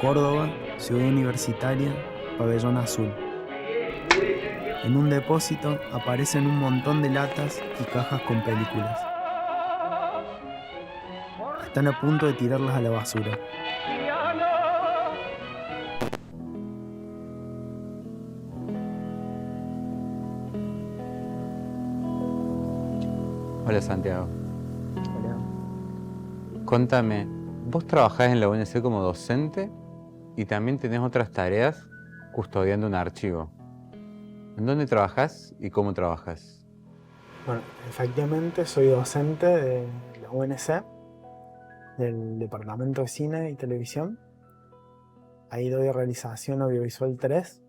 Córdoba, Ciudad Universitaria, Pabellón Azul. En un depósito aparecen un montón de latas y cajas con películas. Están a punto de tirarlas a la basura. Hola Santiago, Hola. contame, vos trabajás en la UNC como docente y también tenés otras tareas custodiando un archivo. ¿En dónde trabajás y cómo trabajás? Bueno, efectivamente soy docente de la UNC, del Departamento de Cine y Televisión. Ahí doy realización audiovisual 3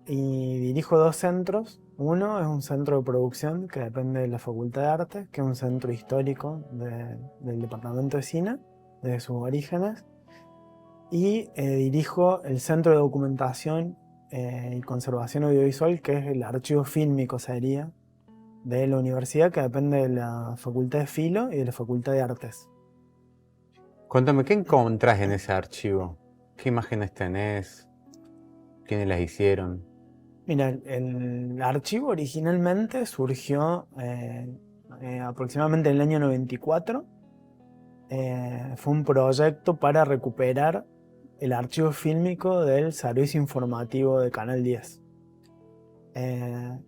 y dirijo dos centros. Uno es un centro de producción que depende de la Facultad de Arte, que es un centro histórico del Departamento de Cine, desde sus orígenes. Y dirijo el Centro de Documentación y Conservación Audiovisual, que es el archivo fílmico, sería, de la universidad, que depende de la Facultad de Filo y de la Facultad de Artes. Contame, ¿qué encontrás en ese archivo? ¿Qué imágenes tenés? ¿Quiénes las hicieron? Mira, el archivo originalmente surgió aproximadamente en el año 94. Fue un proyecto para recuperar el archivo fílmico del servicio informativo de Canal 10.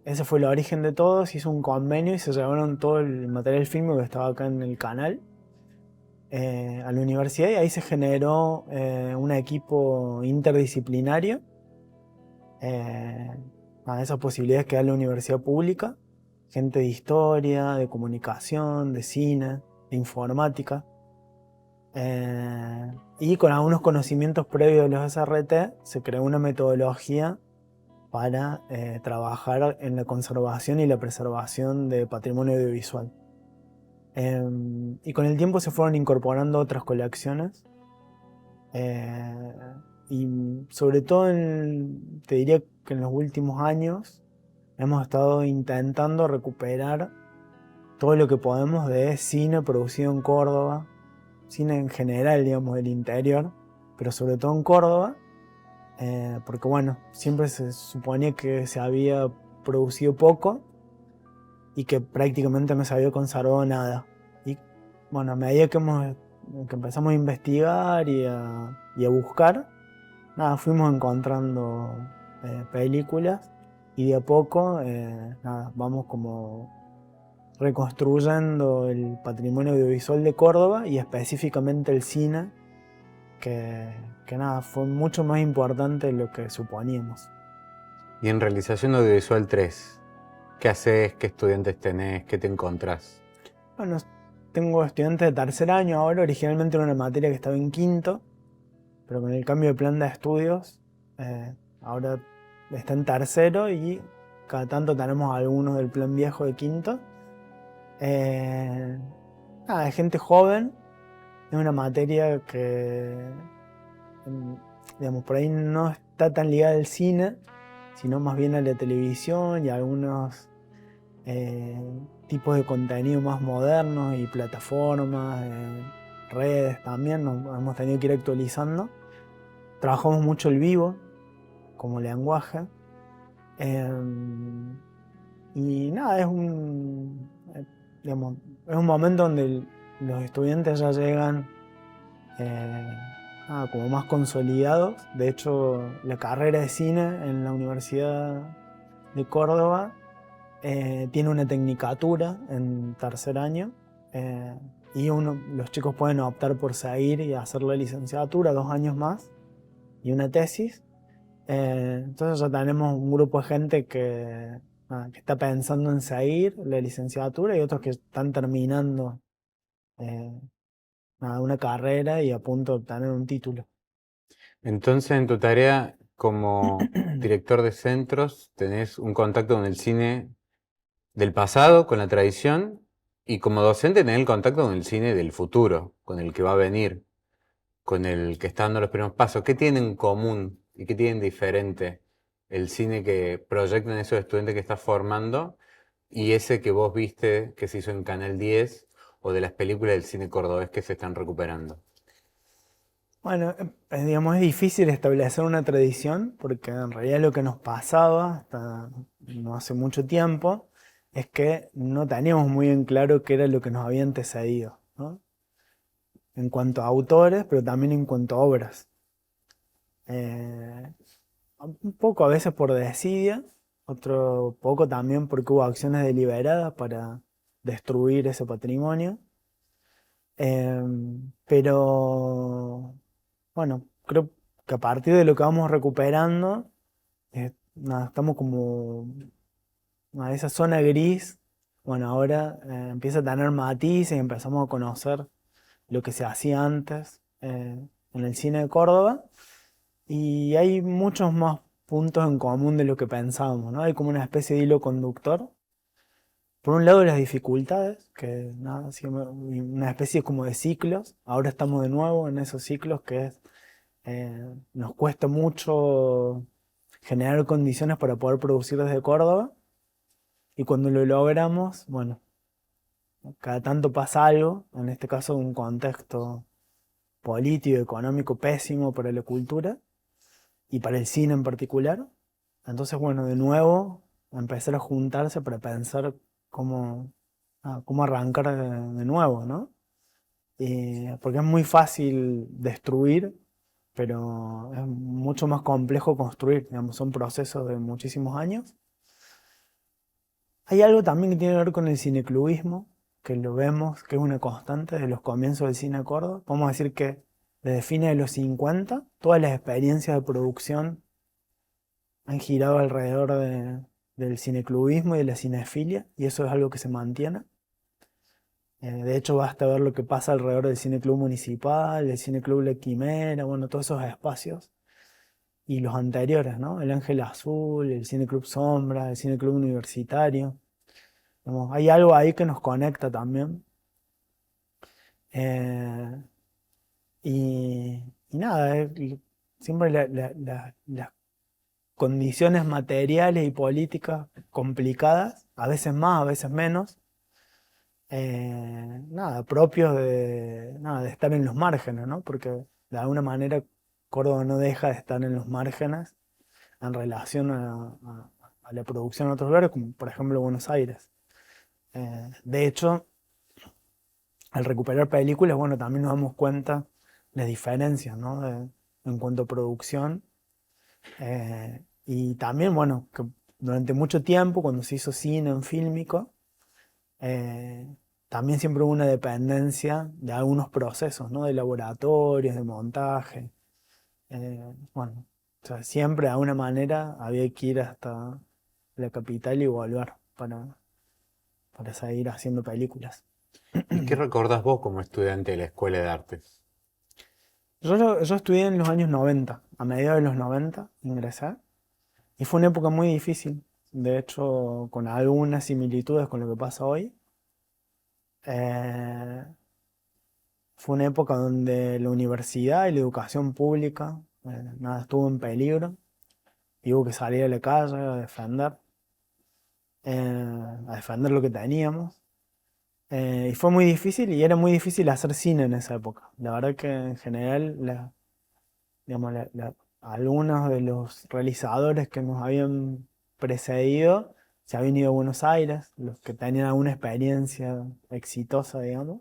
Ese fue el origen de todo. Se hizo un convenio y se llevaron todo el material fílmico que estaba acá en el canal a la universidad, y ahí se generó un equipo interdisciplinario a esas posibilidades que da la universidad pública, gente de historia, de comunicación, de cine, de informática, y con algunos conocimientos previos de los SRT se creó una metodología para trabajar en la conservación y la preservación de patrimonio audiovisual. Y con el tiempo se fueron incorporando otras colecciones, y sobre todo te diría que en los últimos años hemos estado intentando recuperar todo lo que podemos de cine producido en Córdoba, cine en general, digamos, del interior, pero sobre todo en Córdoba, porque bueno, siempre se suponía que se había producido poco y que prácticamente no se había conservado nada. Y bueno, a medida que empezamos a investigar y a buscar, nada, fuimos encontrando películas, y de a poco nada, vamos como reconstruyendo el patrimonio audiovisual de Córdoba y específicamente el cine, que nada, fue mucho más importante de lo que suponíamos. Y en realización audiovisual 3, ¿qué haces? ¿Qué estudiantes tenés? ¿Qué te encontrás? Bueno, tengo estudiantes de tercer año ahora. Originalmente era una materia que estaba en quinto, pero con el cambio de plan de estudios ahora está en tercero, y cada tanto tenemos algunos del plan viejo de quinto. Nada, de gente joven. Es una materia que, digamos, por ahí no está tan ligada al cine, sino más bien a la televisión y a algunos tipos de contenido más modernos y plataformas, redes también, nos hemos tenido que ir actualizando. Trabajamos mucho el vivo como lenguaje. Y nada, digamos, es un momento donde los estudiantes ya llegan como más consolidados. De hecho, la carrera de cine en la Universidad de Córdoba tiene una tecnicatura en tercer año, y los chicos pueden optar por seguir y hacer la licenciatura 2 años más y una tesis. Entonces ya tenemos un grupo de gente que está pensando en seguir la licenciatura, y otros que están terminando eh, una carrera y a punto de obtener un título. Entonces, en tu tarea como director de centros, tenés un contacto con el cine del pasado, con la tradición, y como docente tenés el contacto con el cine del futuro, con el que va a venir, con el que está dando los primeros pasos. ¿Qué tienen en común y qué tienen diferente el cine que proyectan esos estudiantes que estás formando y ese que vos viste que se hizo en Canal 10 o de las películas del cine cordobés que se están recuperando? Bueno, digamos, es difícil establecer una tradición porque en realidad lo que nos pasaba hasta no hace mucho tiempo es que no teníamos muy en claro qué era lo que nos había antecedido, ¿no? En cuanto a autores, pero también en cuanto a obras. Eh, un poco a veces por desidia, otro poco también porque hubo acciones deliberadas para destruir ese patrimonio. Pero bueno, creo que a partir de lo que vamos recuperando, nada, estamos como a esa zona gris. Bueno, ahora empieza a tener matices y empezamos a conocer lo que se hacía antes en el cine de Córdoba. Y hay muchos más puntos en común de lo que pensábamos, ¿no? Hay como una especie de hilo conductor. Por un lado las dificultades, que nada, una especie como de ciclos. Ahora estamos de nuevo en esos ciclos que es, nos cuesta mucho generar condiciones para poder producir desde Córdoba. Y cuando lo logramos, bueno, cada tanto pasa algo, en este caso un contexto político y económico pésimo para la cultura y para el cine en particular. Entonces, bueno, de nuevo empezar a juntarse para pensar cómo, cómo arrancar de nuevo, ¿no? Porque es muy fácil destruir, pero es mucho más complejo construir, digamos, son procesos de muchísimos años. Hay algo también que tiene que ver con el cineclubismo, que lo vemos, que es una constante de los comienzos del cine a Córdoba. Podemos decir que desde fines de los 50, todas las experiencias de producción han girado alrededor del cineclubismo y de la cinefilia, y eso es algo que se mantiene. De hecho, basta ver lo que pasa alrededor del cineclub municipal, del cineclub La Quimera, bueno, todos esos espacios. Y los anteriores, ¿no? El Ángel Azul, el Cineclub Sombra, el Cineclub Universitario. Digamos, hay algo ahí que nos conecta también. Eh, y nada, siempre las condiciones materiales y políticas complicadas, a veces más, a veces menos, nada, propios nada, de estar en los márgenes, ¿no? Porque de alguna manera Córdoba no deja de estar en los márgenes en relación a la producción en otros lugares, como por ejemplo Buenos Aires. De hecho, al recuperar películas, bueno, también nos damos cuenta de diferencias, ¿no? En cuanto a producción. Y también, bueno, que durante mucho tiempo, cuando se hizo cine en fílmico, eh, también siempre hubo una dependencia de algunos procesos, ¿no? De laboratorios, de montaje. Bueno, o sea, siempre de alguna manera había que ir hasta la capital y volver para seguir haciendo películas. ¿Y qué recordás vos como estudiante de la Escuela de Artes? Yo estudié en los años 90, a mediados de los 90 ingresé, y fue una época muy difícil, de hecho con algunas similitudes con lo que pasa hoy. Eh, Fue una época donde la universidad y la educación pública, nada, estuvo en peligro, y hubo que salir a la calle a defender lo que teníamos. Y fue muy difícil y era muy difícil hacer cine en esa época. La verdad que en general digamos, algunos de los realizadores que nos habían precedido se habían ido a Buenos Aires, los que tenían alguna experiencia exitosa, digamos,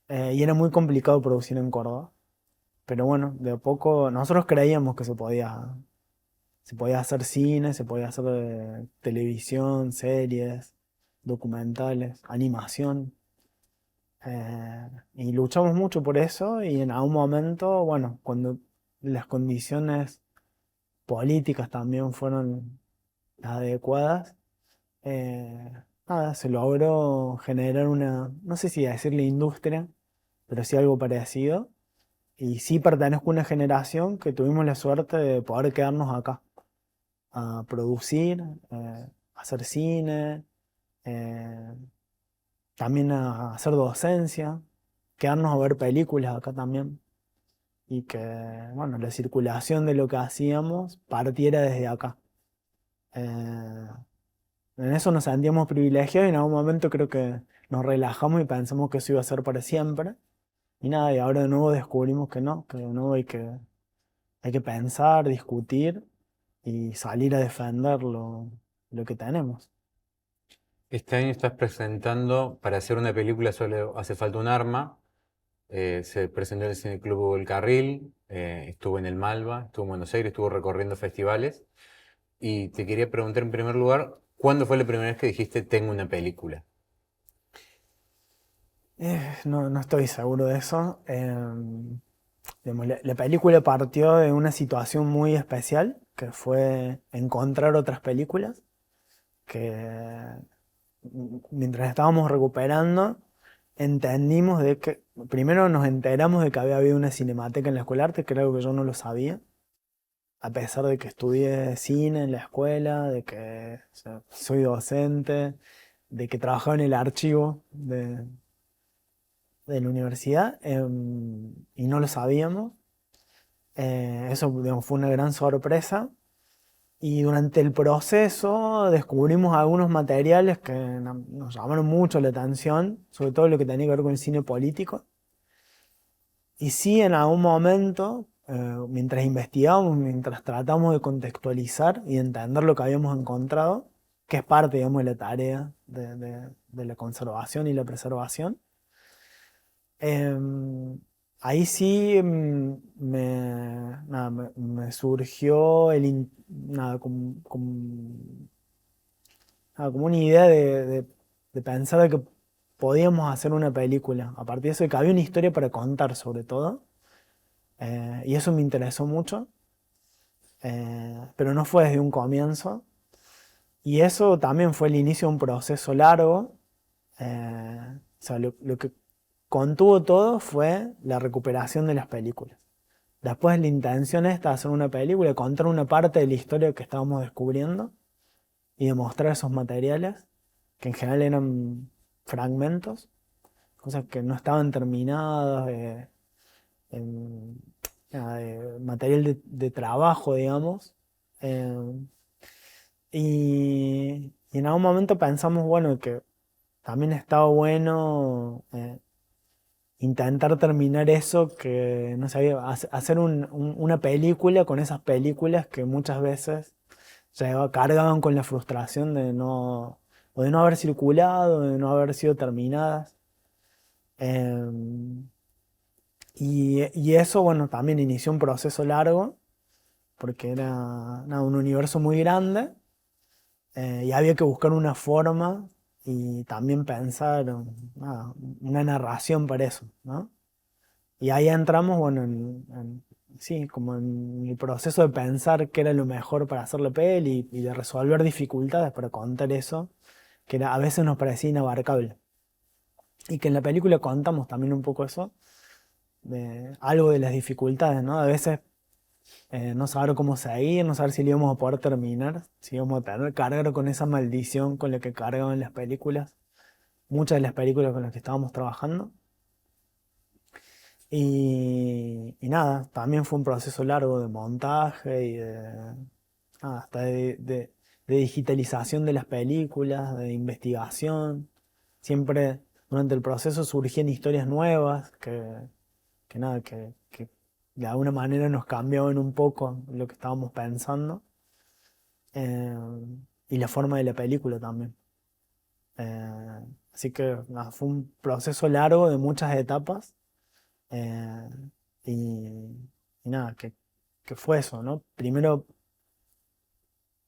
y era muy complicado producir en Córdoba. Pero bueno, de a poco nosotros creíamos que se podía hacer cine, se podía hacer televisión, series, documentales, animación. Y luchamos mucho por eso y en algún momento, bueno, cuando las condiciones políticas también fueron las adecuadas, eh, nada, se logró generar una, no sé si decirle industria, pero sí algo parecido. Y sí pertenezco a una generación que tuvimos la suerte de poder quedarnos acá, a producir, a hacer cine, eh, también a hacer docencia, quedarnos a ver películas acá también. Y que, bueno, la circulación de lo que hacíamos partiera desde acá. Eh, en eso nos sentíamos privilegiados y en algún momento creo que nos relajamos y pensamos que eso iba a ser para siempre. y nada, y ahora de nuevo descubrimos que de nuevo hay que pensar, discutir y salir a defender lo que tenemos. Este año estás presentando, para hacer una película solo hace falta un arma. Se presentó en el Cine Club El Carril, estuvo en el Malva, estuvo en Buenos Aires, estuvo recorriendo festivales. Y te quería preguntar en primer lugar, ¿cuándo fue la primera vez que dijiste tengo una película? No estoy seguro de eso. Digamos, la película partió de una situación muy especial, que fue encontrar otras películas, que mientras estábamos recuperando, entendimos de que, primero nos enteramos de que había habido una cinemateca en la Escuela de Arte, que era algo que yo no lo sabía, a pesar de que estudié cine en la escuela, de que o sea, soy docente, de que trabajaba en el archivo de la universidad, y no lo sabíamos. Eso, digamos, fue una gran sorpresa. Y durante el proceso descubrimos algunos materiales que nos llamaron mucho la atención, sobre todo lo que tenía que ver con el cine político. Y sí, en algún momento, mientras investigamos, mientras tratamos de contextualizar y entender lo que habíamos encontrado, que es parte, digamos, de la tarea de la conservación y la preservación, em, ahí sí me surgió como una idea de pensar de que podíamos hacer una película. A partir de eso, de que había una historia para contar sobre todo. Y eso me interesó mucho. Pero no fue desde un comienzo. Y eso también fue el inicio de un proceso largo. O sea, lo que contuvo todo fue la recuperación de las películas. Después la intención esta de hacer una película, contar una parte de la historia que estábamos descubriendo y demostrar esos materiales, que en general eran fragmentos, cosas que no estaban terminadas, en- material de trabajo, digamos. Eh, y en algún momento pensamos, bueno, que también estaba bueno intentar terminar eso, que no sabía, hacer una película con esas películas que muchas veces cargaban con la frustración o de no haber circulado, de no haber sido terminadas. Em, y eso, bueno, también inició un proceso largo, porque era nada, un universo muy grande, y había que buscar una forma y también pensar nada, una narración para eso, ¿no? Y ahí entramos, bueno, sí, como en el proceso de pensar qué era lo mejor para hacer la peli y de resolver dificultades para contar eso, que a veces nos parecía inabarcable. Y que en la película contamos también un poco eso, de algo de las dificultades, ¿no? A veces no saber cómo seguir, no saber si lo íbamos a poder terminar, si íbamos a tener que cargar con esa maldición con la que cargaban las películas, muchas de las películas con las que estábamos trabajando. Y nada, también fue un proceso largo de montaje y hasta de digitalización de las películas, de investigación. Siempre durante el proceso surgían historias nuevas que nada, que de alguna manera nos cambiaban un poco lo que estábamos pensando. eh, y la forma de la película también. Así que nada, fue un proceso largo de muchas etapas. eh, y, y nada, que fue eso, ¿no? Primero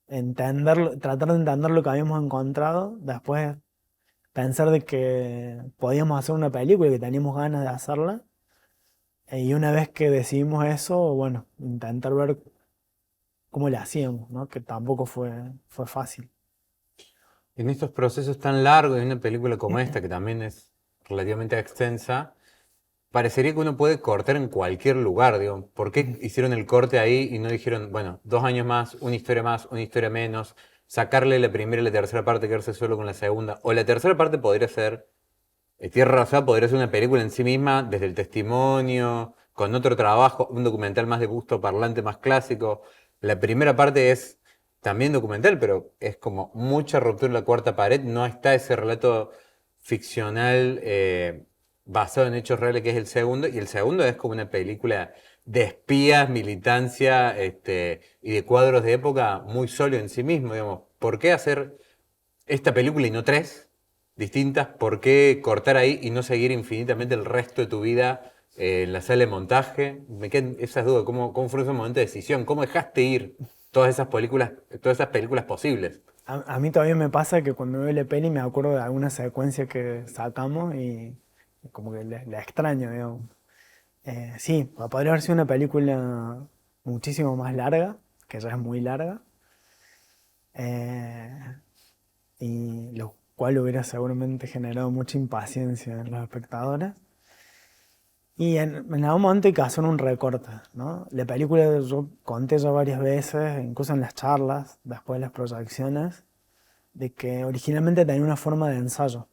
tratar de entender lo que habíamos encontrado, después pensar de que podíamos hacer una película y que teníamos ganas de hacerla. Y una vez que decidimos eso, bueno, intentar ver cómo le hacíamos, ¿no? Que tampoco fue fácil. En estos procesos tan largos de una película como esta, que también es relativamente extensa, parecería que uno puede cortar en cualquier lugar, digo. ¿Por qué hicieron el corte ahí y no dijeron, bueno, 2 años más, una historia menos, sacarle la primera y la tercera parte, quedarse solo con la segunda? O la tercera parte podría ser, Tierra Arrasada podría ser una película en sí misma, desde el testimonio, con otro trabajo, un documental más de gusto parlante, más clásico. La primera parte es también documental, pero es como mucha ruptura en la cuarta pared, no está ese relato ficcional. basado en hechos reales, que es el segundo, y el segundo es como una película de espías, militancia, y de cuadros de época muy sólido en sí mismo, digamos. ¿Por qué hacer esta película y no tres distintas? ¿Por qué cortar ahí y no seguir infinitamente el resto de tu vida en la sala de montaje? Me quedan esas dudas. ¿Cómo fue ese momento de decisión? ¿Cómo dejaste ir todas esas películas posibles? A mí todavía me pasa que cuando veo la peli me acuerdo de alguna secuencia que sacamos y como que la extraño, digamos. Sí, podría haber sido una película muchísimo más larga, que ya es muy larga, eh, y lo cual hubiera seguramente generado mucha impaciencia en los espectadores. Y en algún momento hay que hacer un recorte, ¿no? La película yo conté ya varias veces, incluso en las charlas, después de las proyecciones, de que originalmente tenía una forma de ensayo,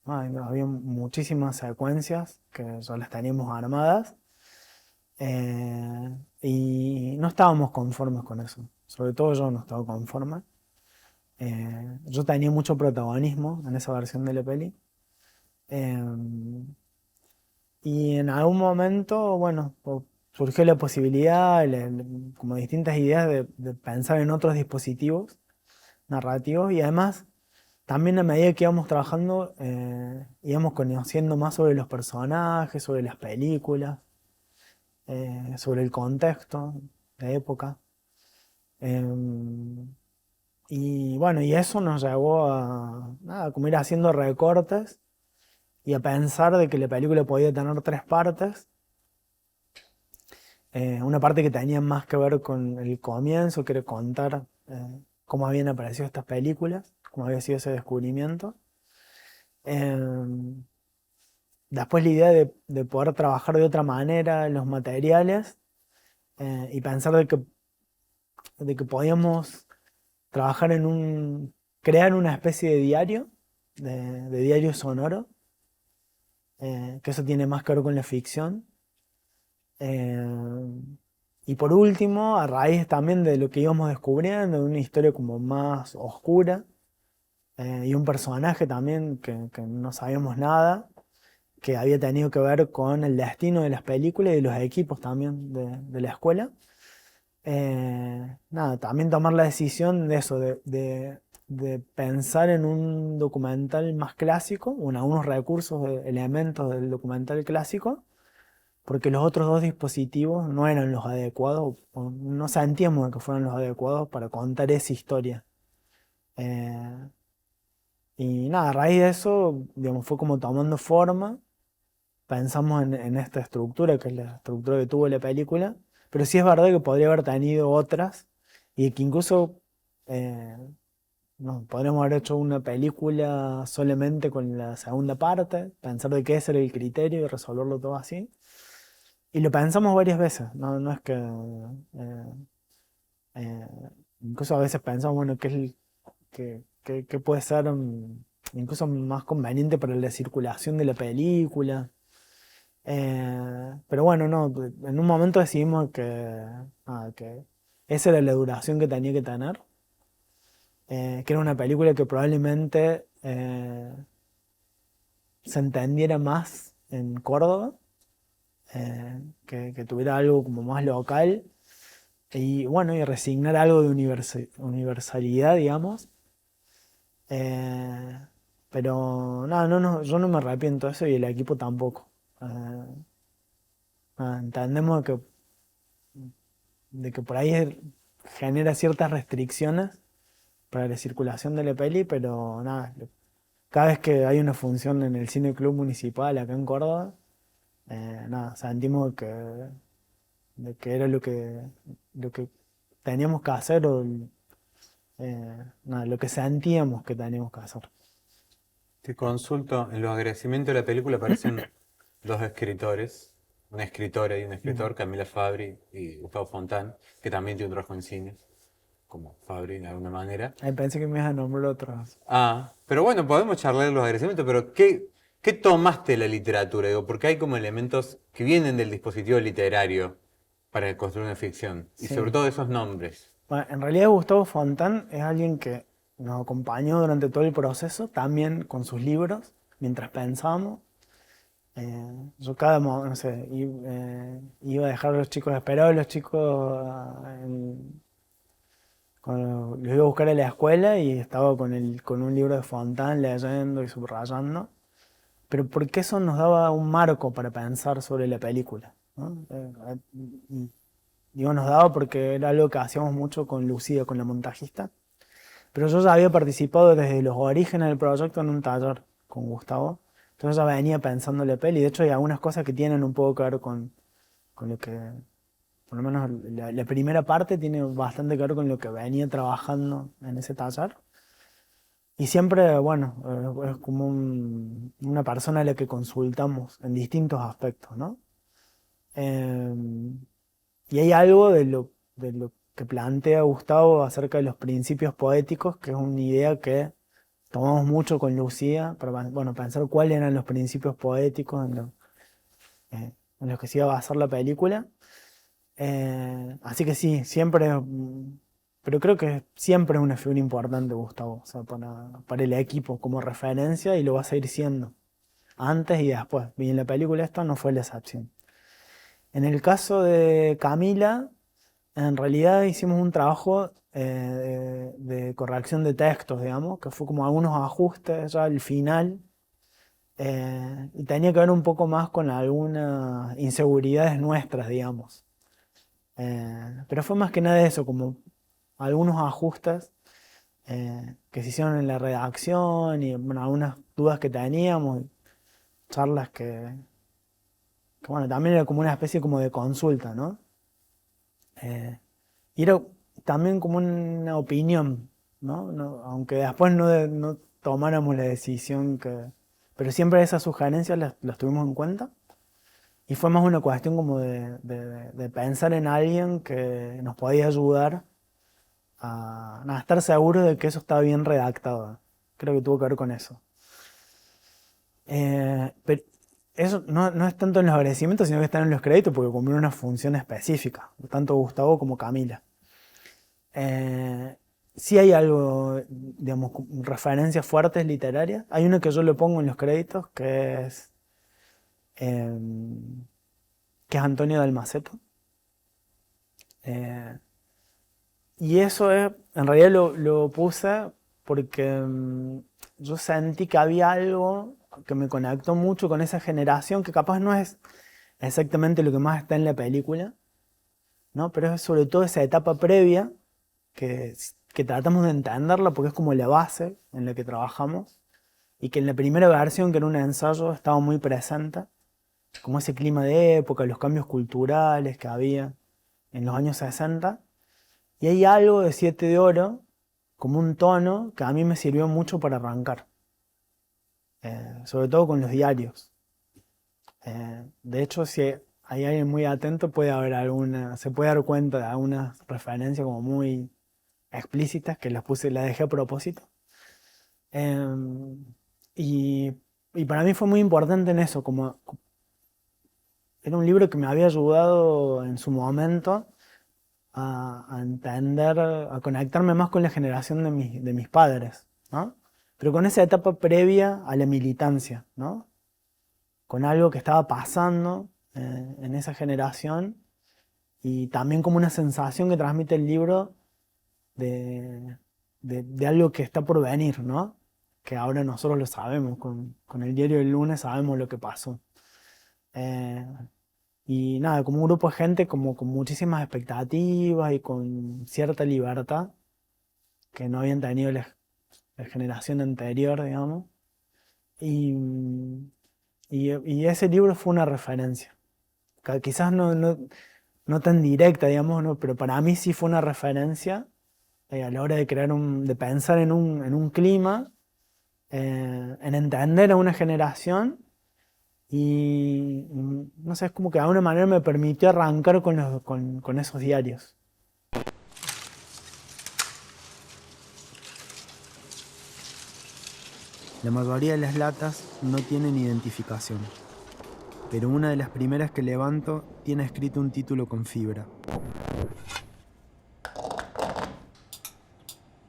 ¿no? Había muchísimas secuencias que ya las teníamos armadas y no estábamos conformes con eso. Sobre todo yo no estaba conforme. Yo tenía mucho protagonismo en esa versión de la peli. Eh, y en algún momento, bueno, surgió la posibilidad, como distintas ideas de pensar en otros dispositivos narrativos y además también a medida que íbamos trabajando íbamos conociendo más sobre los personajes, sobre las películas, sobre el contexto de época. Em, y bueno, y eso nos llevó a, nada, como ir haciendo recortes y a pensar de que la película podía tener tres partes. Una parte que tenía más que ver con el comienzo, que era contar cómo habían aparecido estas películas, cómo había sido ese descubrimiento. Em, Después la idea de poder trabajar de otra manera los materiales y pensar de que podíamos trabajar crear una especie de diario, de diario sonoro, que eso tiene más que ver con la ficción. Eh, y por último, a raíz también de lo que íbamos descubriendo, de una historia como más oscura, y un personaje también que no sabíamos nada, que había tenido que ver con el destino de las películas y de los equipos también de la escuela. Nada, también tomar la decisión de eso, de pensar en un documental más clásico, en algunos recursos, elementos del documental clásico, porque los otros dos dispositivos no eran los adecuados, o no sentíamos que fueran los adecuados para contar esa historia. Eh, y nada, a raíz de eso, digamos, fue como tomando forma, pensamos en esta estructura, que es la estructura que tuvo la película, pero sí es verdad que podría haber tenido otras y que incluso no, podríamos haber hecho una película solamente con la segunda parte, pensar de qué ese era el criterio y resolverlo todo así. Y lo pensamos varias veces, no es que... eh, incluso a veces pensamos, bueno, qué puede ser incluso más conveniente para la circulación de la película. Pero bueno, no, en un momento decidimos que esa era la duración que tenía que tener, que era una película que probablemente se entendiera más en Córdoba, que tuviera algo como más local y bueno, y resignar algo de universalidad, digamos. Eh, pero nada, no, yo no me arrepiento de eso y el equipo tampoco. Eh, Entendemos de que por ahí genera ciertas restricciones para la circulación de la peli, pero nada, cada vez que hay una función en el Cine Club Municipal acá en Córdoba, nada, sentimos de que era lo que teníamos que hacer o nada, lo que sentíamos que teníamos que hacer. Te consulto, en los agradecimientos de la película aparecen dos escritores, una escritora y un Mm. escritor, Camila Fabri y Gustavo Fontán, que también tiene un trabajo en cine, como Fabri de alguna manera. Ay, pensé que me ibas a nombrar otros. Ah, pero bueno, podemos charlar de los agradecimientos, pero ¿qué tomaste de la literatura? Digo, porque hay como elementos que vienen del dispositivo literario para construir una ficción, y sobre Sí. todo esos nombres. Bueno, en realidad Gustavo Fontán es alguien que nos acompañó durante todo el proceso, también con sus libros, mientras pensábamos. Yo no sé, iba a dejar a los chicos, esperaba a los chicos cuando los iba a buscar a la escuela y estaba con un libro de Fontán leyendo y subrayando. Pero porque eso nos daba un marco para pensar sobre la película, ¿no? Y digo nos daba porque era algo que hacíamos mucho con Lucía, con la montajista. Pero yo ya había participado desde los orígenes del proyecto en un taller con Gustavo. Entonces ya venía pensando la peli. De hecho hay algunas cosas que tienen un poco que ver con lo que, por lo menos la primera parte tiene bastante que ver con lo que venía trabajando en ese taller. Y siempre, bueno, es como una persona a la que consultamos en distintos aspectos, ¿no? Eh, y hay algo de lo que plantea Gustavo acerca de los principios poéticos, que es una idea que tomamos mucho con Lucía, para bueno, pensar cuáles eran los principios poéticos en los que se iba a basar la película. Así que sí, siempre, pero creo que siempre es una figura importante Gustavo, o sea, para el equipo como referencia y lo va a seguir siendo, antes y después. Y en la película esta no fue la excepción. En el caso de Camila, en realidad hicimos un trabajo de corrección de textos, digamos, que fue como algunos ajustes ya al final, y tenía que ver un poco más con algunas inseguridades nuestras, digamos. Pero fue más que nada eso, como algunos ajustes que se hicieron en la redacción y bueno, algunas dudas que teníamos, charlas que, bueno, también era como una especie como de consulta, ¿no? Eh, y era también como una opinión, ¿no? Aunque después no tomáramos la decisión pero siempre esas sugerencias las tuvimos en cuenta. Y fue más una cuestión como de pensar en alguien que nos podía ayudar a estar seguros de que eso estaba bien redactado. Creo que tuvo que ver con eso. Pero eso no es tanto en los agradecimientos, sino que están en los créditos porque cumplieron una función específica, tanto Gustavo como Camila. Sí hay algo, digamos, referencias fuertes literarias. Hay una que yo le pongo en los créditos, eh, que es Antonio Dalmaceto. Eh, y eso en realidad lo puse porque yo sentí que había algo que me conectó mucho con esa generación, que capaz no es exactamente lo que más está en la película, ¿no? Pero es sobre todo esa etapa previa que, que tratamos de entenderla porque es como la base en la que trabajamos y que en la primera versión, que era un ensayo, estaba muy presente, como ese clima de época, los cambios culturales que había en los años 60. Y hay algo de Siete de Oro, como un tono que a mí me sirvió mucho para arrancar, sobre todo con los diarios. De hecho, si hay alguien muy atento, se puede dar cuenta de algunas referencias como muy explícitas que las dejé a propósito. Eh, y, y para mí fue muy importante en eso, como era un libro que me había ayudado en su momento a entender, a conectarme más con la generación de mis padres, ¿no? Pero con esa etapa previa a la militancia, ¿no? Con algo que estaba pasando en esa generación y también como una sensación que transmite el libro de, de algo que está por venir, ¿no? Que ahora nosotros lo sabemos, con el diario del lunes sabemos lo que pasó. Eh, y nada, como un grupo de gente como con muchísimas expectativas y con cierta libertad que no habían tenido la generación anterior, digamos. Y, y ese libro fue una referencia. Quizás no tan directa, digamos, ¿no? Pero para mí sí fue una referencia a la hora de de pensar en un clima, en entender a una generación y no sé, es como que de alguna manera me permitió arrancar con esos diarios. La mayoría de las latas no tienen identificación, pero una de las primeras que levanto tiene escrito un título con fibra.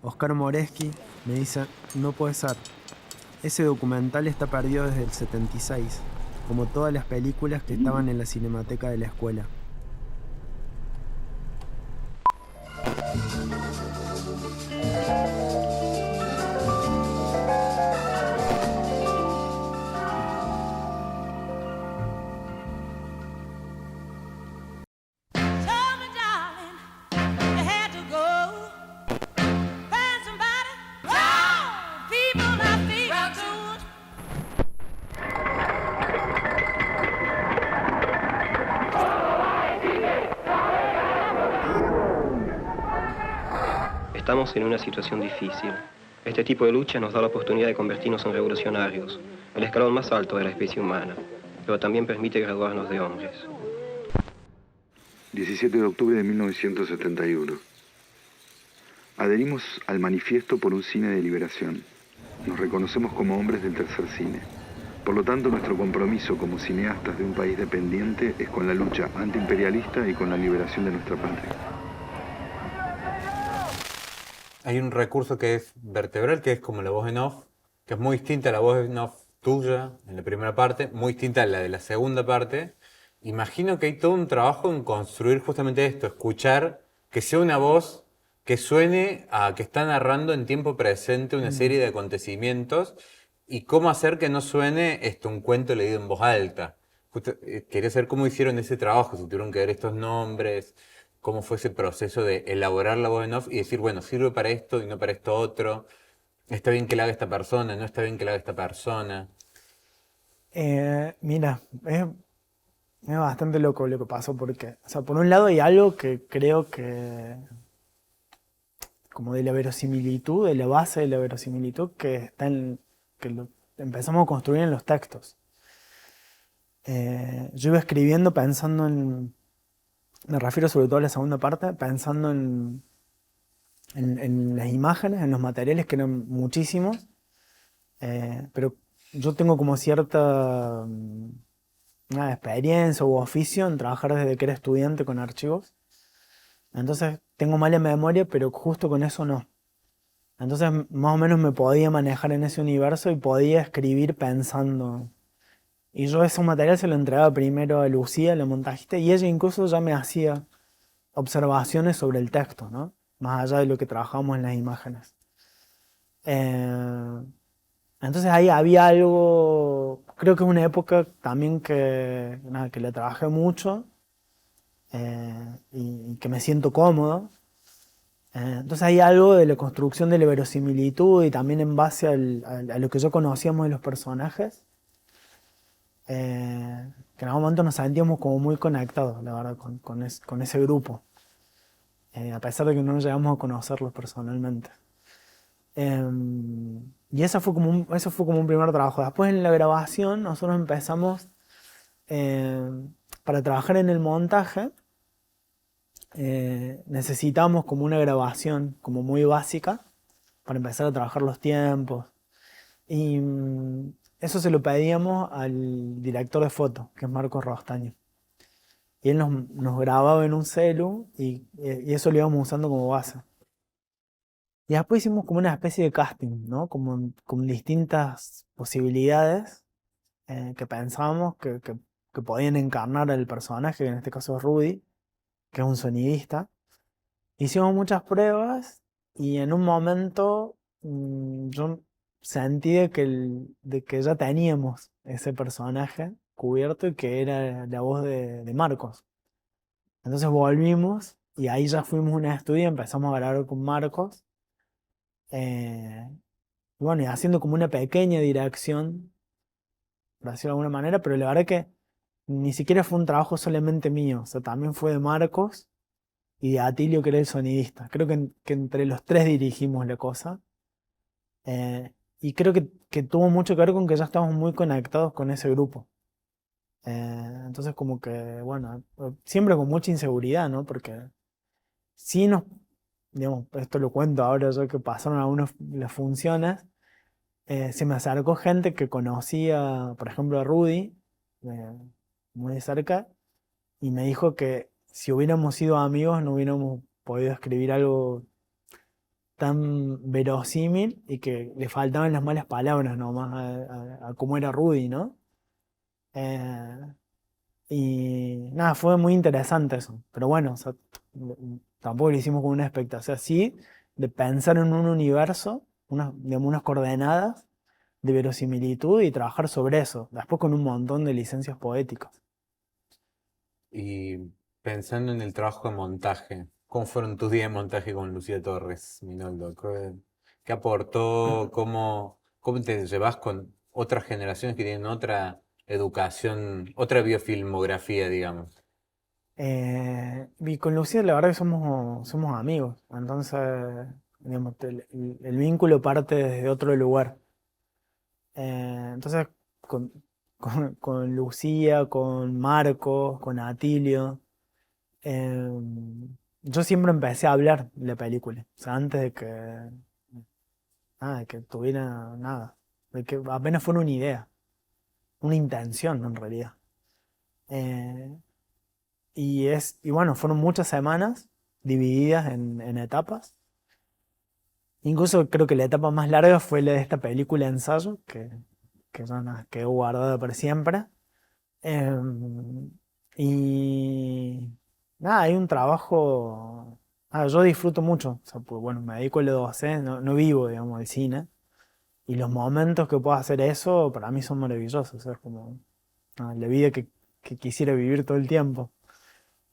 Oscar Moreski me dice, no puede ser, ese documental está perdido desde el 76. como todas las películas que estaban en la cinemateca de la escuela. Tell me, darling, you had to go. Find somebody. Oh, people I feel good. Estamos en una situación difícil. Este tipo de lucha nos da la oportunidad de convertirnos en revolucionarios, el escalón más alto de la especie humana, pero también permite graduarnos de hombres. 17 de octubre de 1971. Adherimos al Manifiesto por un Cine de Liberación. Nos reconocemos como hombres del tercer cine. Por lo tanto, nuestro compromiso como cineastas de un país dependiente es con la lucha antiimperialista y con la liberación de nuestra patria. Hay un recurso que es vertebral, que es como la voz en off, que es muy distinta a la voz en off tuya en la primera parte, muy distinta a la de la segunda parte. Imagino que hay todo un trabajo en construir justamente esto, escuchar que sea una voz que suene a que está narrando en tiempo presente una serie de acontecimientos y cómo hacer que no suene un cuento leído en voz alta. Quería saber cómo hicieron ese trabajo, si tuvieron que ver estos nombres, cómo fue ese proceso de elaborar la voz en off y decir, bueno, sirve para esto y no para esto otro. Está bien que la haga esta persona, no está bien que la haga esta persona. Mira, es bastante loco lo que pasó porque, o sea, por un lado hay algo que creo que, como de la verosimilitud, de la base de la verosimilitud que está que lo empezamos a construir en los textos. Yo iba escribiendo pensando me refiero sobre todo a la segunda parte, pensando en las imágenes, en los materiales, que eran muchísimos, pero yo tengo como cierta una experiencia u oficio en trabajar desde que era estudiante con archivos. Entonces tengo mala memoria, pero justo con eso no. Entonces más o menos me podía manejar en ese universo y podía escribir pensando. Y yo ese material se lo entregaba primero a Lucía, la montajista, y ella incluso ya me hacía observaciones sobre el texto, ¿no? Más allá de lo que trabajamos en las imágenes. Entonces ahí había algo, creo que es una época también que, nada, que la trabajé mucho y que me siento cómodo. Entonces hay algo de la construcción de la verosimilitud y también en base a lo que yo conocíamos de los personajes, que en algún momento nos sentíamos como muy conectados, la verdad, con ese grupo, a pesar de que no llegamos a conocerlos personalmente. Y eso fue como un primer trabajo. Después en la grabación nosotros empezamos, para trabajar en el montaje, necesitamos como una grabación como muy básica para empezar a trabajar los tiempos. Y eso se lo pedíamos al director de foto, que es Marcos Rostaño. Y él nos grababa en un celu y eso lo íbamos usando como base. Y después hicimos como una especie de casting, ¿no? Como con distintas posibilidades que pensábamos que podían encarnar al personaje, que en este caso es Rudy, que es un sonidista. Hicimos muchas pruebas y en un momento yo sentí de que ya teníamos ese personaje cubierto y que era la voz de Marcos. Entonces volvimos y ahí ya fuimos a un estudio y empezamos a grabar con Marcos. eh, y bueno, y haciendo como una pequeña dirección, por decirlo de alguna manera, pero la verdad que ni siquiera fue un trabajo solamente mío, o sea, también fue de Marcos y de Atilio, que era el sonidista. Creo que entre los tres dirigimos la cosa. Y creo que tuvo mucho que ver con que ya estábamos muy conectados con ese grupo. Entonces como que, bueno, siempre con mucha inseguridad, ¿no? Porque sí digamos, esto lo cuento ahora yo que pasaron algunas las funciones, se me acercó gente que conocía, por ejemplo, a Rudy, eh, muy de cerca, y me dijo que si hubiéramos sido amigos no hubiéramos podido escribir algo tan verosímil y que le faltaban las malas palabras nomás a cómo era Rudy, ¿no? Eh, y nada, fue muy interesante eso. Pero bueno, o sea, tampoco lo hicimos con una expectativa. O sea, sí, de pensar en un universo, digamos, unas coordenadas de verosimilitud y trabajar sobre eso. Después con un montón de licencias poéticas. Y pensando en el trabajo de montaje, ¿cómo fueron tus días de montaje con Lucía Torres, Minoldo? ¿Qué aportó? ¿Cómo te llevas con otras generaciones que tienen otra educación, otra biofilmografía, digamos? Y con Lucía la verdad que somos amigos. Entonces, digamos, el vínculo parte desde otro lugar. Entonces, con, con Lucía, con Marcos, con Atilio, eh, yo siempre empecé a hablar de la película. O sea, antes de que tuviera nada. De que apenas fuera una idea, una intención en realidad. Eh, y bueno, fueron muchas semanas divididas en etapas. Incluso creo que la etapa más larga fue la de esta película ensayo, que ya nada, quedó guardada para siempre. Em, y nada, hay un trabajo. Yo disfruto mucho. O sea, pues bueno, me dedico a lo docente, no vivo, digamos, del cine. Y los momentos que puedo hacer eso, para mí son maravillosos. O sea, es como la vida que quisiera vivir todo el tiempo.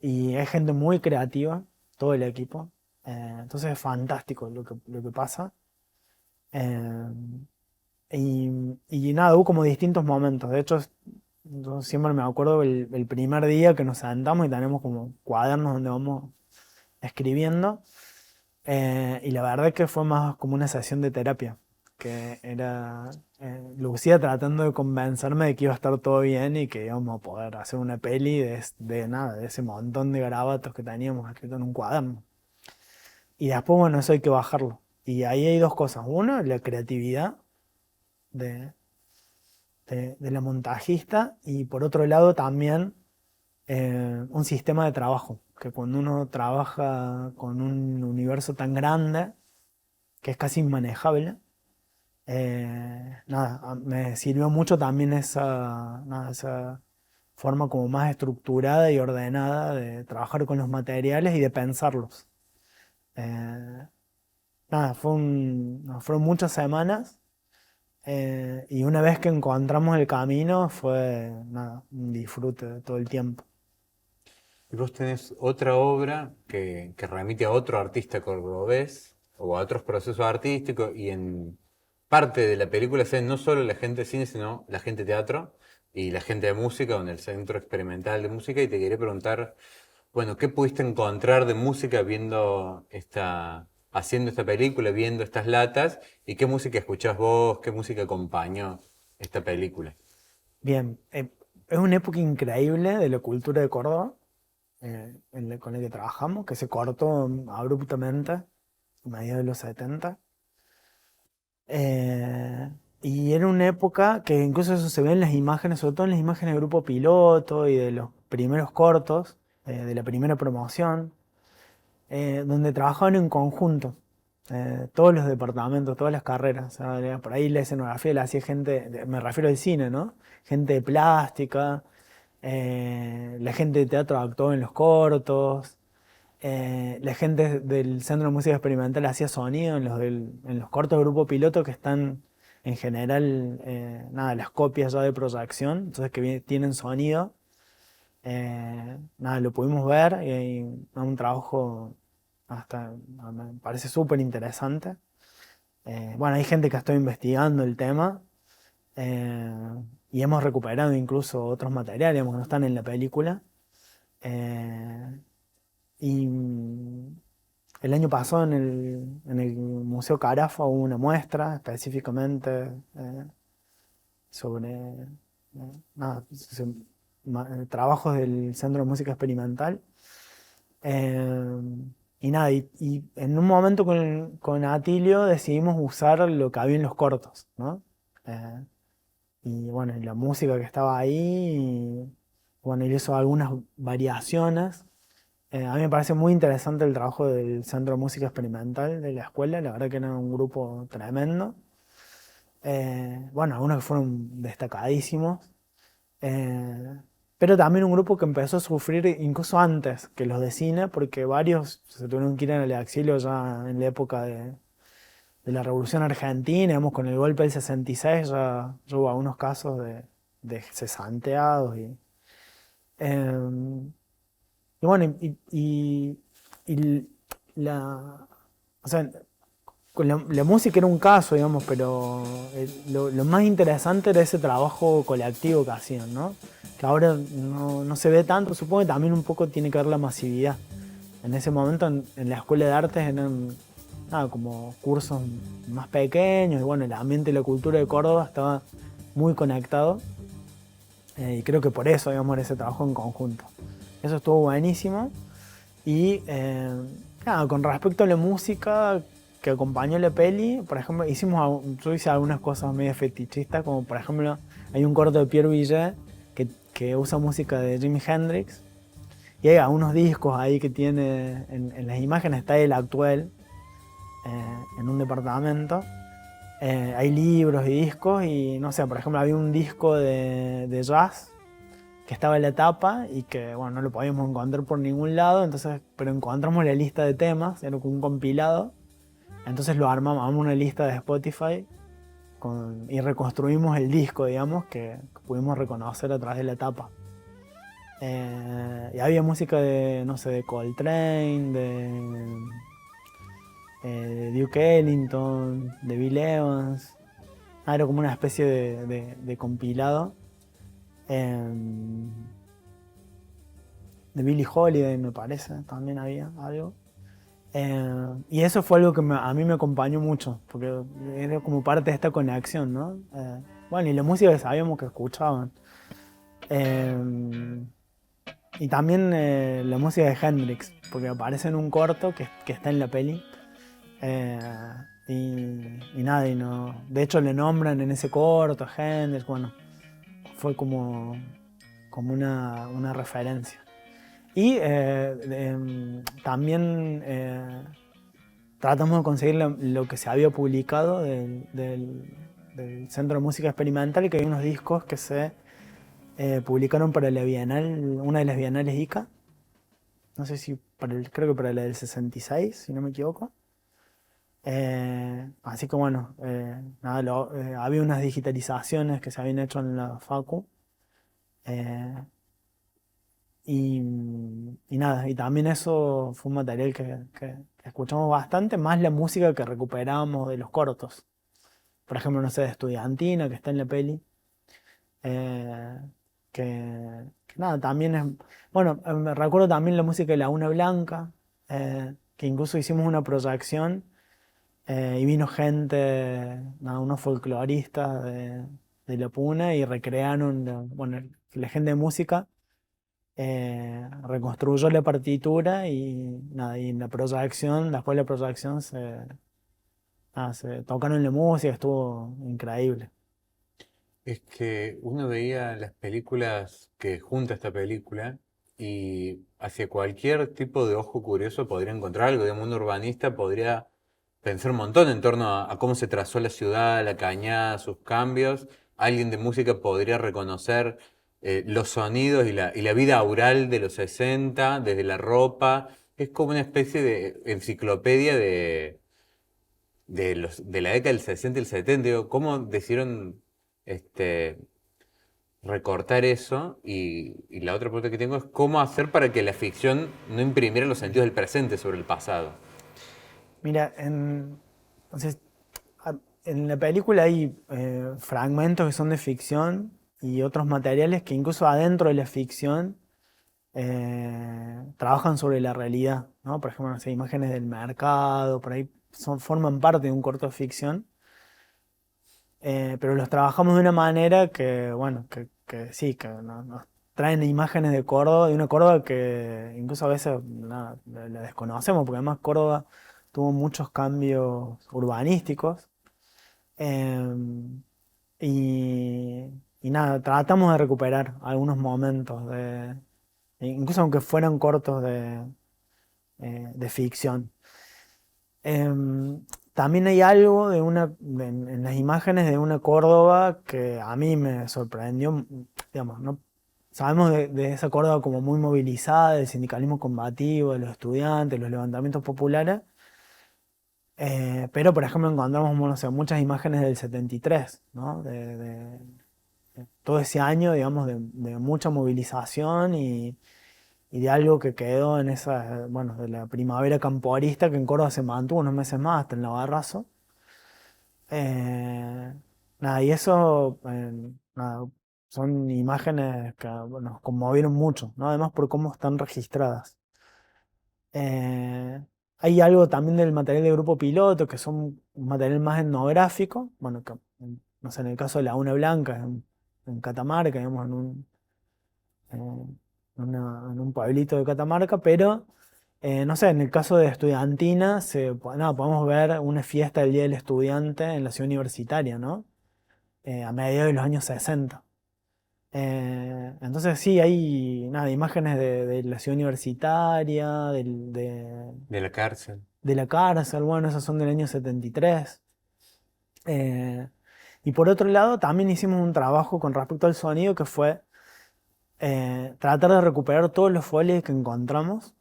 Y hay gente muy creativa, todo el equipo. Entonces es fantástico lo que pasa. Eh, y nada, hubo como distintos momentos. De hecho, yo siempre me acuerdo el primer día que nos sentamos y tenemos como cuadernos donde vamos escribiendo. Y la verdad que fue más como una sesión de terapia, que era Lucía tratando de convencerme de que iba a estar todo bien y que íbamos a poder hacer una peli de nada, de ese montón de garabatos que teníamos escrito en un cuaderno. Y después, bueno, eso hay que bajarlo. Y ahí hay dos cosas. Uno, la creatividad de, de la montajista y por otro lado también un sistema de trabajo. Que cuando uno trabaja con un universo tan grande, que es casi inmanejable, nada, me sirvió mucho también esa forma como más estructurada y ordenada de trabajar con los materiales y de pensarlos. Eh, nada, fueron muchas semanas y una vez que encontramos el camino fue nada, un disfrute de todo el tiempo. Y vos tenés otra obra que remite a otro artista cordobés o a otros procesos artísticos y en parte de la película se ven no solo la gente de cine, sino la gente de teatro y la gente de música, donde el Centro Experimental de Música, y te quería preguntar, bueno, ¿qué pudiste encontrar de música haciendo esta película, viendo estas latas, y qué música escuchás vos, qué música acompañó esta película? Bien, es una época increíble de la cultura de Córdoba con la que trabajamos, que se cortó abruptamente a mediados de los 70. Eh, y era una época que incluso eso se ve en las imágenes, sobre todo en las imágenes del grupo piloto y de los primeros cortos, de la primera promoción, donde trabajaban en conjunto, todos los departamentos, todas las carreras. O sea, por ahí la escenografía la hacía gente, me refiero al cine, ¿no? Gente de plástica, la gente de teatro actuó en los cortos, la gente del Centro de Música Experimental hacía sonido en los cortos de grupo piloto que están en general, nada, las copias ya de proyección, entonces que tienen sonido. Nada, lo pudimos ver y hay un trabajo me parece súper interesante. Bueno, hay gente que está investigando el tema eh, y hemos recuperado incluso otros materiales digamos, que no están en la película. Eh, y el año pasado en el Museo Carafa hubo una muestra específicamente sobre nada, trabajos del Centro de Música Experimental. Eh, y nada, y en un momento con Atilio decidimos usar lo que había en los cortos, ¿no? Eh, y bueno, y la música que estaba ahí, y, bueno, él hizo algunas variaciones. A mí me parece muy interesante el trabajo del Centro de Música Experimental de la escuela, la verdad que era un grupo tremendo. Bueno, algunos que fueron destacadísimos. Pero también un grupo que empezó a sufrir incluso antes que los de cine, porque varios se tuvieron que ir en el exilio ya en la época de la Revolución Argentina, digamos, con el golpe del 66 ya hubo algunos casos de cesanteados. Eh, y bueno, y o sea, con la música era un caso, digamos, pero lo más interesante era ese trabajo colectivo que hacían, ¿no? Que ahora no se ve tanto, supongo que también un poco tiene que ver la masividad. En ese momento en la escuela de artes eran nada, como cursos más pequeños, y bueno, el ambiente y la cultura de Córdoba estaba muy conectado, y creo que por eso, digamos, era ese trabajo en conjunto. Eso estuvo buenísimo. Y nada, con respecto a la música que acompañó la peli, por ejemplo, yo hice algunas cosas medio fetichistas, como por ejemplo, hay un corto de Pierre Villet que usa música de Jimi Hendrix, y hay algunos discos ahí que tiene, en las imágenes está el actual, en un departamento. Hay libros y discos, y no sé, por ejemplo, había un disco de jazz que estaba en la tapa y que, bueno, no lo podíamos encontrar por ningún lado, entonces, pero encontramos la lista de temas, era como un compilado, entonces lo armamos una lista de Spotify y reconstruimos el disco, digamos, que pudimos reconocer a través de la tapa. Y había música de, no sé, de Coltrane, de Duke Ellington, de Bill Evans. Era como una especie de compilado. De Billie Holiday, me parece, también había algo. Y eso fue algo que a mí me acompañó mucho, porque era como parte de esta conexión, ¿no? Bueno, y la música que sabíamos que escuchaban. Y también la música de Hendrix, porque aparece en un corto que está en la peli. Y nada, y no. De hecho, le nombran en ese corto a Hendrix, bueno, fue como una referencia. Y también tratamos de conseguir lo que se había publicado del Centro de Música Experimental, y que hay unos discos que se publicaron para la Bienal, una de las Bienales ICA. No sé si creo que para la del 66, si no me equivoco. Así que bueno, nada, había unas digitalizaciones que se habían hecho en la Facu. eh, y nada, y también eso fue un material que escuchamos bastante, más la música que recuperamos de los cortos. Por ejemplo, no sé, de Estudiantina, que está en la peli. eh, que nada, también es. Bueno, me recuerdo también la música de Laguna Blanca, que incluso hicimos una proyección, y vino gente, nada, unos folcloristas de La Puna, y recrearon, bueno, la gente de música reconstruyó la partitura, y nada, y en la proyección, después de la proyección se tocaron la música, estuvo increíble. Es que uno veía las películas que junta esta película y hacia cualquier tipo de ojo curioso podría encontrar algo de mundo urbanista, podría pensar un montón en torno a cómo se trazó la ciudad, la cañada, sus cambios. Alguien de música podría reconocer los sonidos y la vida aural de los 60 desde la ropa. Es como una especie de enciclopedia de la década del 60 y el 70. Digo, ¿cómo decidieron este, recortar eso? Y la otra pregunta que tengo es cómo hacer para que la ficción no imprimiera los sentidos del presente sobre el pasado. Mira, entonces, en la película hay fragmentos que son de ficción y otros materiales que incluso adentro de la ficción trabajan sobre la realidad, ¿no? Por ejemplo, no sé, imágenes del mercado, por ahí forman parte de un corto de ficción, pero los trabajamos de una manera que, bueno, que sí, que nos traen imágenes de Córdoba, de una Córdoba que incluso a veces nada, la desconocemos, porque además Córdoba tuvo muchos cambios urbanísticos. Y, y nada, tratamos de recuperar algunos momentos, incluso aunque fueran cortos de ficción. También hay algo en las imágenes de una Córdoba que a mí me sorprendió. digamos, no, sabemos de esa Córdoba como muy movilizada, del sindicalismo combativo, de los estudiantes, los levantamientos populares, pero por ejemplo encontramos, no sé, muchas imágenes del 73, ¿no? De todo ese año, digamos, de mucha movilización y de algo que quedó en esa, bueno, de la primavera camporista que en Córdoba se mantuvo unos meses más hasta el Navarrazo. Eh, nada, y eso, nada, son imágenes que bueno, nos conmovieron mucho, ¿no? Además por cómo están registradas. Eh, Hay algo también del material de grupo piloto, que son un material más etnográfico, bueno, que, no sé, en el caso de la Una Blanca, en Catamarca, digamos, en un pueblito de Catamarca, pero no sé, en el caso de Estudiantina, nada, podemos ver una fiesta del Día del Estudiante en la ciudad universitaria, ¿no? A mediados de los años 60. Entonces sí, hay nada, imágenes de la ciudad universitaria, De la cárcel. de la cárcel, bueno, esas son del año 73. Eh, y por otro lado, también hicimos un trabajo con respecto al sonido que fue tratar de recuperar todos los folies que encontramos,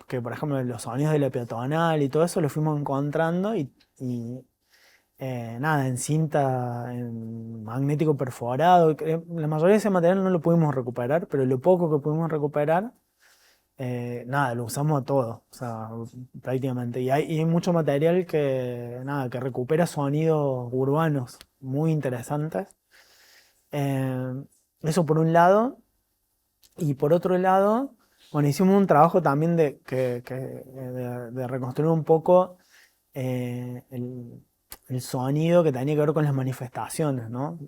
que por ejemplo los sonidos de la peatonal y todo eso lo fuimos encontrando y nada, en cinta, en magnético perforado. La mayoría de ese material no lo pudimos recuperar, pero lo poco que pudimos recuperar, nada, lo usamos a todo, o sea, prácticamente. Y hay mucho material que, nada, que recupera sonidos urbanos muy interesantes. Eh, Eso por un lado. Y por otro lado, bueno, hicimos un trabajo también de reconstruir un poco el sonido que tenía que ver con las manifestaciones, ¿no?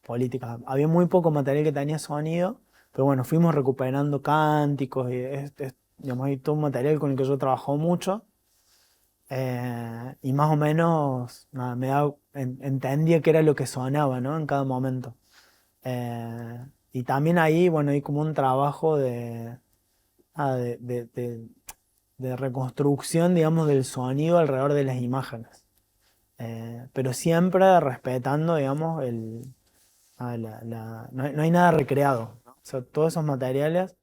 Políticas. Había muy poco material que tenía sonido, pero bueno, fuimos recuperando cánticos digamos, hay todo un material con el que yo trabajo mucho. Y más o menos nada, entendía qué era lo que sonaba, ¿no? En cada momento. Eh, y también ahí, bueno, hay como un trabajo ah, de, de- de- de reconstrucción, digamos, del sonido alrededor de las imágenes. Pero siempre respetando, digamos, no hay nada recreado, ¿no? O sea, todos esos materiales,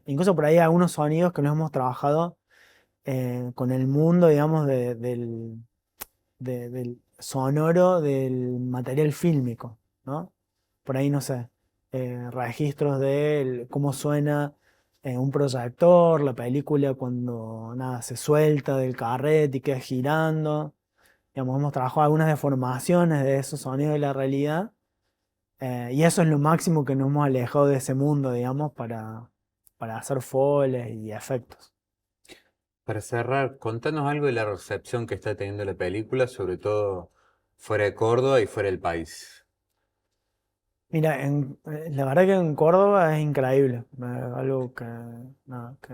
incluso por ahí hay algunos sonidos que los hemos trabajado con el mundo, digamos, del sonoro del material fílmico, ¿no? Por ahí, no sé, registros de cómo suena un proyector, la película cuando nada se suelta del carrete y queda girando. Digamos, hemos trabajado algunas deformaciones de esos sonidos de la realidad. Y eso es lo máximo que nos hemos alejado de ese mundo, digamos, para hacer foles y efectos. Para cerrar, contanos algo de la recepción que está teniendo la película, sobre todo fuera de Córdoba y fuera del país. Mira, la verdad que en Córdoba es increíble, algo que, nada, que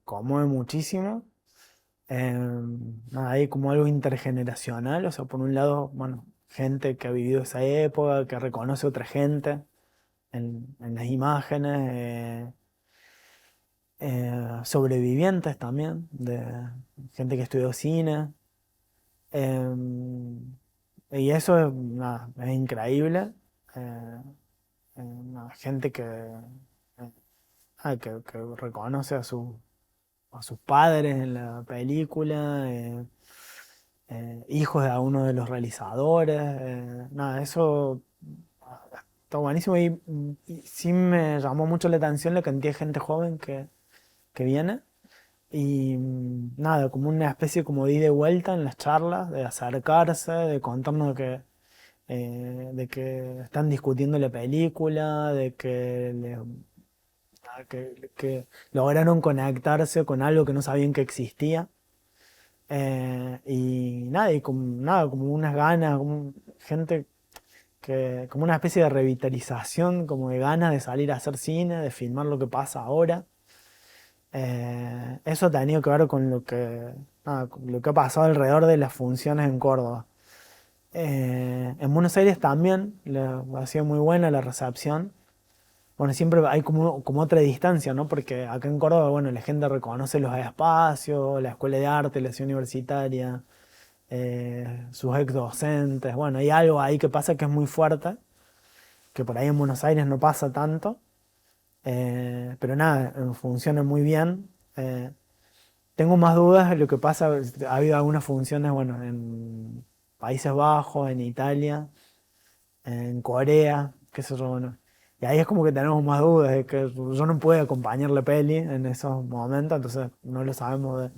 conmueve muchísimo. Nada, hay como algo intergeneracional, o sea, por un lado, bueno, gente que ha vivido esa época, que reconoce a otra gente en las imágenes, sobrevivientes también, de gente que estudió cine. Y eso es, nada, es increíble. Eh, Gente que reconoce a sus padres en la película, hijos de algunos de los realizadores. Nada, eso está buenísimo y sí me llamó mucho la atención la cantidad de gente joven que viene. Y nada, como una especie como de ida y vuelta en las charlas, de acercarse, de contarnos de que están discutiendo la película, que lograron conectarse con algo que no sabían que existía. Y nada, nada, como unas ganas, gente como una especie de revitalización, como de ganas de salir a hacer cine, de filmar lo que pasa ahora. Eso ha tenido que ver con nada, con lo que ha pasado alrededor de las funciones en Córdoba. En Buenos Aires también ha sido muy buena la recepción. Bueno, siempre hay como otra distancia, ¿no? Porque acá en Córdoba, bueno, la gente reconoce los espacios, la escuela de arte, la ciudad universitaria, sus ex docentes. Bueno, hay algo ahí que pasa que es muy fuerte. que por ahí en Buenos Aires no pasa tanto. Pero nada, funciona muy bien. Tengo más dudas de lo que pasa. Ha habido algunas funciones, bueno, en Países Bajos, en Italia, en Corea, qué sé yo, bueno. Y ahí es como que tenemos más dudas, de que yo no puedo acompañar la peli en esos momentos, entonces no lo sabemos.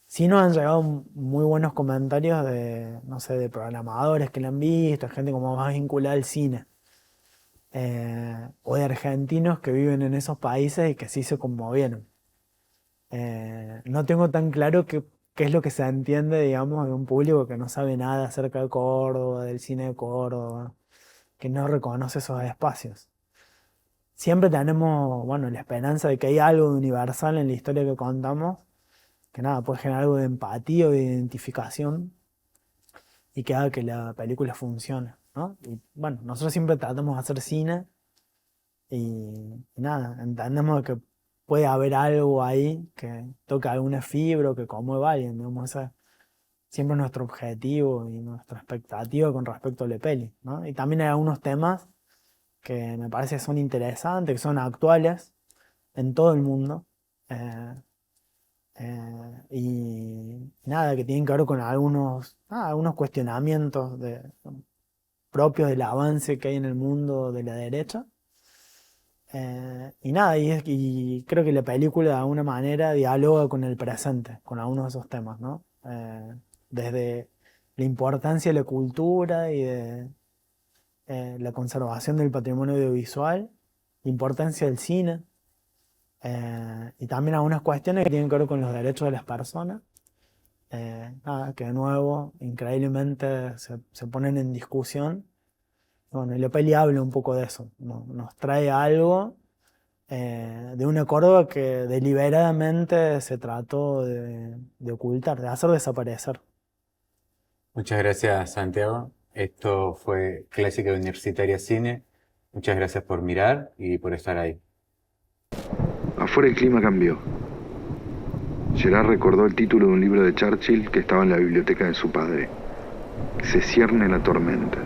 Sí nos han llegado muy buenos comentarios de, no sé, de programadores que la han visto, gente como más vinculada al cine. O de argentinos que viven en esos países y que sí se conmovieron. No tengo tan claro qué es lo que se entiende, digamos, de un público que no sabe nada acerca de Córdoba, del cine de Córdoba, que no reconoce esos espacios. Siempre tenemos, bueno, la esperanza de que hay algo de universal en la historia que contamos, que nada, puede generar algo de empatía o de identificación y que haga que la película funcione, ¿no? Y bueno, nosotros siempre tratamos de hacer cine y nada, entendemos que puede haber algo ahí que toca alguna fibra o que conmueva a alguien, digamos, ese es siempre nuestro objetivo y nuestra expectativa con respecto a la peli, ¿no? Y también hay algunos temas que me parece que son interesantes, que son actuales en todo el mundo. Y nada, que tienen que ver con algunos cuestionamientos propios del avance que hay en el mundo de la derecha. Y nada, y creo que la película de alguna manera dialoga con el presente, con algunos de esos temas, ¿no? Desde la importancia de la cultura y de la conservación del patrimonio audiovisual, la importancia del cine, y también algunas cuestiones que tienen que ver con los derechos de las personas, nada, que de nuevo, increíblemente, se ponen en discusión. Bueno, y la peli habla un poco de eso, nos trae algo de una Córdoba que deliberadamente se trató de ocultar, de hacer desaparecer. Muchas gracias, Santiago. Esto fue Clásica Universitaria Cine. Muchas gracias por mirar y por estar ahí. Afuera el clima cambió. Gerard recordó el título de un libro de Churchill que estaba en la biblioteca de su padre. Se cierne la tormenta.